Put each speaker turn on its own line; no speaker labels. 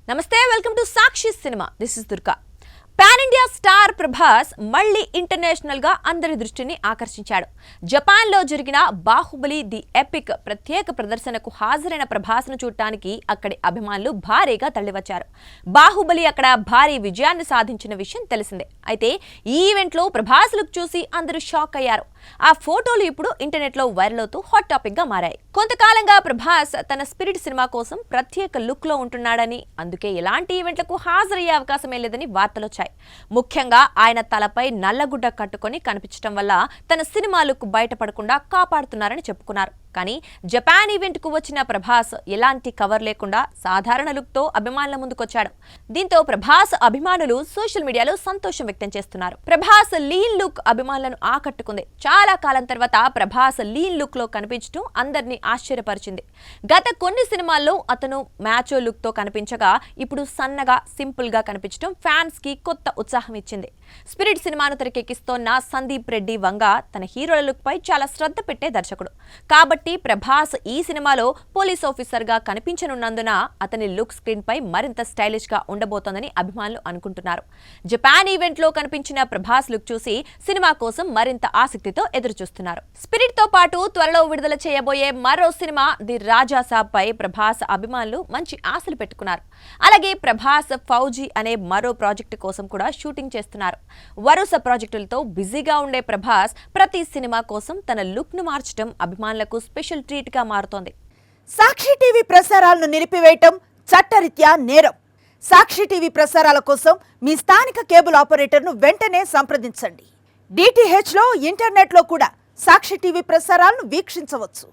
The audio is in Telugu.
నమస్తే welcome to Sakshi cinema this is Durga pan India star Prabhas మళ్ళీ ఇంటర్నేషనల్ గా అందరి దృష్టిని ఆకర్షించాడు. జపాన్ లో జరిగిన బాహుబలి ది ఎపిక్ ప్రత్యేక ప్రదర్శనకు హాజరైన ప్రభాస్ ను చూడటానికి అక్కడి అభిమానులు భారీగా తరలివచ్చారు. బాహుబలి అక్కడ భారీ విజయాన్ని సాధించిన విషయం తెలిసిందే. అయితే ఈ ఈవెంట్ లో ప్రభాస్ లుక్ చూసి అందరూ షాక్ అయ్యారు. ఆ ఫోటోలు ఇప్పుడు ఇంటర్నెట్ లో వైరల్ అవుతూ హాట్ టాపిక్ గా మారాయి. కొంతకాలంగా ప్రభాస్ తన స్పిరిట్ సినిమా కోసం ప్రత్యేక లుక్ లో ఉంటున్నాడని, అందుకే ఎలాంటి ఈవెంట్లకు హాజరయ్యే అవకాశమే లేదని వార్తలొచ్చాయి. ముఖ్యంగా ఆయన తలపై నల్లగుడ్డ కట్టుకొని కనిపించడం వల్ల తన సినిమా లుక్ బయటపడకుండా కాపాడుతున్నారని చెప్పుకున్నారు. కానీ జపాన్ ఈవెంట్ కు వచ్చిన ప్రభాస్ ఎలాంటి కవర్ లేకుండా సాధారణ లుక్ తో అభిమానుల ముందుకొచ్చాడు. దీంతో ప్రభాస్ అభిమానులు సోషల్ మీడియాలో సంతోషం వ్యక్తం చేస్తున్నారు. ప్రభాస్ లీన్ లుక్ అభిమానులను ఆకట్టుకుంది. చాలా కాలం తర్వాత ప్రభాస్ లీన్ లుక్ లో కనిపించడం అందరినీ ఆశ్చర్యపరిచింది. గత కొన్ని సినిమాల్లో అతను మ్యాచో లుక్ తో కనిపించగా ఇప్పుడు సన్నగా సింపుల్ గా కనిపించడం ఫ్యాన్స్ కి కొత్త ఉత్సాహం ఇచ్చింది. స్పిరిట్ సినిమాను తెరకెక్కిస్తోన్న సందీప్ రెడ్డి వంగ తన హీరోల లుక్ పై చాలా శ్రద్ధ పెట్టే దర్శకుడు కాబట్టి ప్రభాస్ ఈ సినిమాలో పోలీస్ ఆఫీసర్ గా కనిపించనున్నందున అతని లుక్ స్క్రీన్ పై మరింత స్టైలిష్ గా ఉండబోతోందని అభిమానులు అనుకుంటున్నారు. జపాన్ ఈవెంట్ లో కనిపించిన ప్రభాస్ లుక్ చూసి సినిమా కోసం మరింత ఆసక్తితో ఎదురుచూస్తున్నారు. స్పిరిట్ తో పాటు త్వరలో విడుదల చేయబోయే మరో సినిమా ది రాజా సాబ్ పై ప్రభాస్ అభిమానులు మంచి ఆశలు పెట్టుకున్నారు. అలాగే ప్రభాస్ ఫౌజీ అనే మరో ప్రాజెక్టు కోసం కూడా షూటింగ్ చేస్తున్నారు. వరుస ప్రాజెక్టులతో బిజీగా ఉండే ప్రభాస్ ప్రతి సినిమా కోసం తన లుక్ ను మార్చడం అభిమానులకు స్పెషల్ ట్రీట్ గా మారుతోంది.
సాక్షి టీవీ ప్రసారాలను నిలిపివేయటం చట్టరీత్యా నేరం. సాక్షి టీవీ ప్రసారాల కోసం మీ స్థానిక కేబుల్ ఆపరేటర్ను వెంటనే సంప్రదించండి. DTH లో ఇంటర్నెట్ లో కూడా సాక్షి టీవీ ప్రసారాలను వీక్షించవచ్చు.